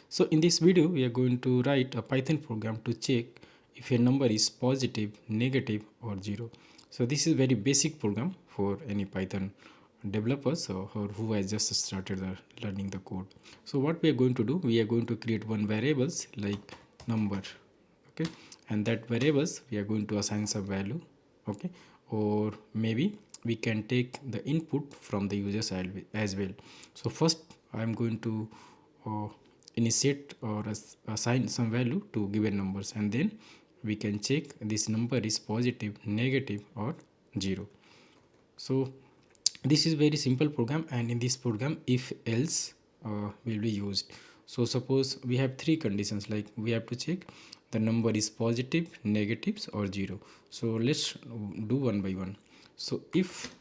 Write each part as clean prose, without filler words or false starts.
So in this video we are going to write a Python program to check if a number is positive, negative or 0. So this is very basic program for any Python developers or who has just started learning the code. So what we are going to do, we are going to create one variables like number, okay, and that variables we are going to assign some value, okay, or maybe we can take the input from the users as well. So first I am going to initiate or assign some value to given numbers, and then we can check this number is positive, negative or 0. So this is very simple program, and in this program if else will be used. So suppose we have three conditions, like we have to check the number is positive, negatives or 0. So let's do one by one. So if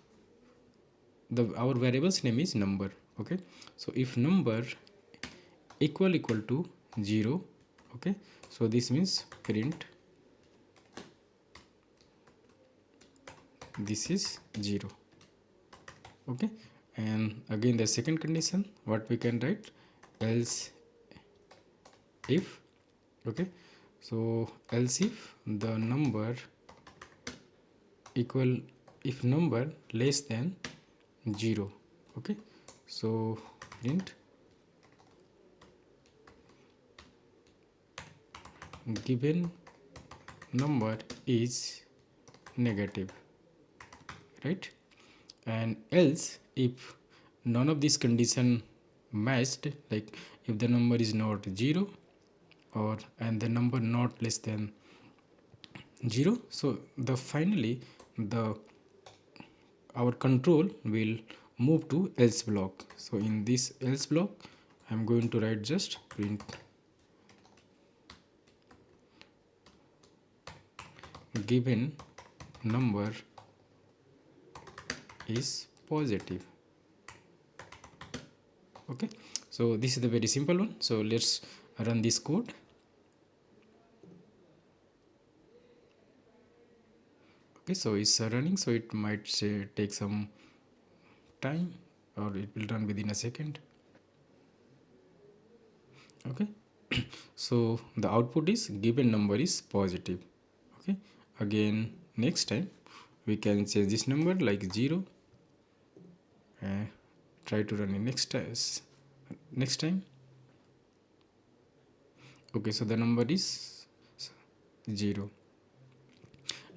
our variable's name is number, okay, so if number equal to 0, okay, so this means print this is 0, okay. And again the second condition, what we can write, else if, okay, so else if the number equal, if number less than 0, okay, so print given number is negative, right? And else if none of these condition matched, like if the number is not 0 or and the number not less than 0, so the finally the our control will move to else block. So in this else block I'm going to write just print given number is positive, okay. So this is the very simple one. So let's run this code. Okay, so it's running, so it might say take some time, or it will run within a second, okay. So the output is given number is positive, okay. Again next time we can change this number like 0, try to run it next time, okay. So the number is 0.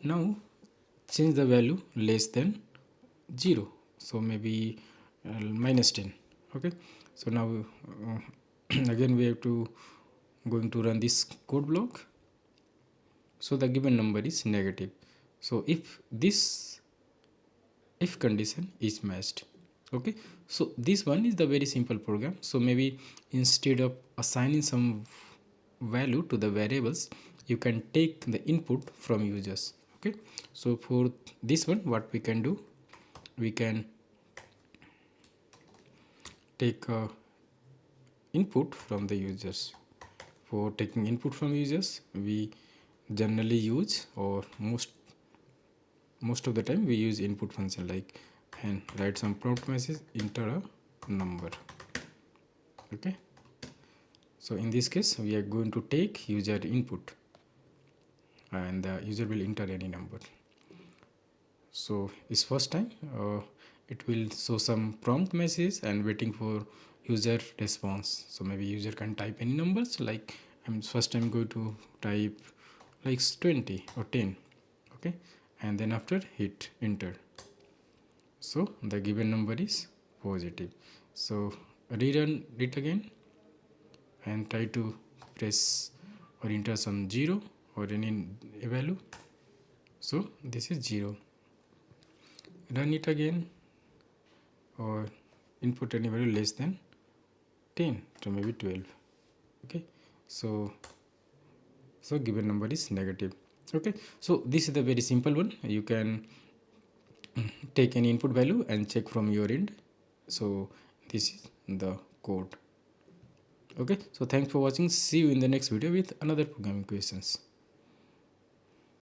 Now change the value less than 0, so maybe -10, okay. So now again we have to going to run this code block. So the given number is negative. So if this if condition is matched, okay, so this one is the very simple program. So maybe instead of assigning some value to the variables, you can take the input from users, okay. So for this one what we can do, we can take input from the users. For taking input from users we generally use, or most of the time we use input function, like, and write some prompt message, enter a number, okay. So in this case we are going to take user input and the user will enter any number. So it's first time it will show some prompt message and waiting for user response. So maybe user can type any numbers, like first I'm going to type like 20 or 10, okay, and then after hit enter, so the given number is positive. So rerun it again and try to press or enter some 0 or any value. So this is 0. Run it again or input any value less than 10, so maybe 12, okay. So given number is negative, okay. So this is the very simple one. You can take any input value and check from your end. So this is the code, okay. So thanks for watching. See you in the next video with another programming questions.